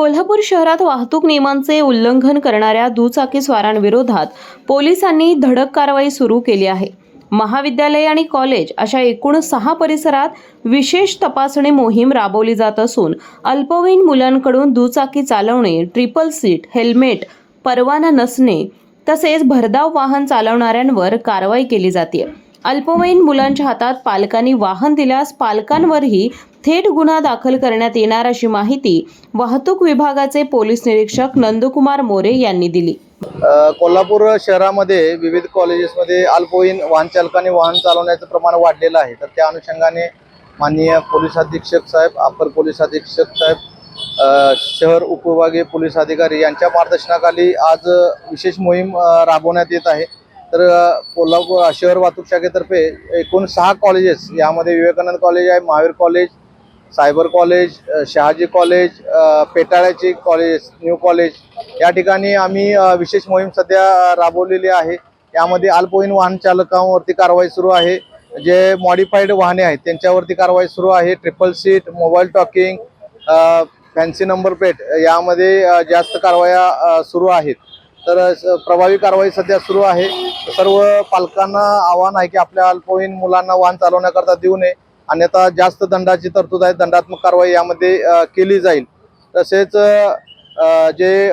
कोल्हापूर शहरात वाहतूक नियमांचे उल्लंघन करणाऱ्या दुचाकीस्वारांविरोधात पोलिसांनी धडक कारवाई सुरू केली आहे। महाविद्यालय आणि कॉलेज अशा एकूण 6 परिसरात विशेष तपासणी मोहीम राबवली जात असून अल्पवयीन मुलांकडून दुचाकी चालवणे, ट्रिपल सीट, हेल्मेट, परवाना नसणे तसेच भरधाव वाहन चालवणाऱ्यांवर कारवाई केली जाते। अल्पवयीन मुलांच्या हातात पालकांनी वाहन दिल्यास पालकांवरही थेट गुन्हा दाखल करण्यात येणार अशी माहिती वाहतूक विभागाचे पोलीस निरीक्षक नंदकुमार मोरे यांनी दिली। कोल्हापूर शहरामध्ये विविध कॉलेजेसमध्ये अल्पवयीन वाहन चालकांनी वाहन चालवण्याचं प्रमाण वाढलेलं आहे। तर त्या अनुषंगाने माननीय पोलीस अधीक्षक साहेब, अपर पोलीस अधीक्षक साहेब, शहर उपविभागीय पोलीस अधिकारी यांच्या मार्गदर्शनाखाली आज विशेष मोहीम राबवण्यात येत आहे। तर कोल्हापूर शहर वाहतूक शाखेतर्फे एकूण 6 कॉलेजेस, यामध्ये विवेकानंद कॉलेज आहे, Mahavir college, cyber college, Shahaji college, पेटाळ्याची कॉलेज, न्यू कॉलेज या ठिकाणी आम्ही विशेष मोहीम सध्या राबवलेली आहे। यामध्ये अल्पवयीन वाहन चालकांवरती कारवाई सुरू आहे, जे मॉडिफाईड वाहने आहेत त्यांच्यावरती कारवाई सुरू आहे। Triple seat, mobile talking, fancy number plate यामध्ये जास्त कारवाया सुरू आहेत। तर प्रभावी कारवाई सध्या सुरू आहे। सर्व पालकांना आवाहन आहे की आपल्या अल्पवयीन मुलांना वाहन चालवण्याकरता देऊ नये, अन्यथा जास्त दंडाची तरतूद आहे, दंडात्मक कारवाई यामध्ये केली जाईल। तसेच जे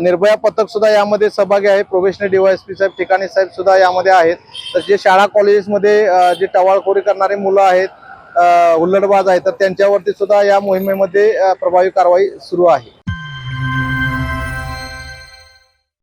निर्भया पथक सुद्धा यामध्ये सहभागी आहे, प्रोबेशनरी डीवायएसपी साहेब, ठिकाणी साहेब सुद्धा यामध्ये आहेत। तर जे शाळा कॉलेजेसमध्ये जे टवाळखोरी करणारे मुलं आहेत, हुल्लडबाज आहेत, तर त्यांच्यावरती सुद्धा या मोहिमेमध्ये प्रभावी कारवाई सुरू आहे।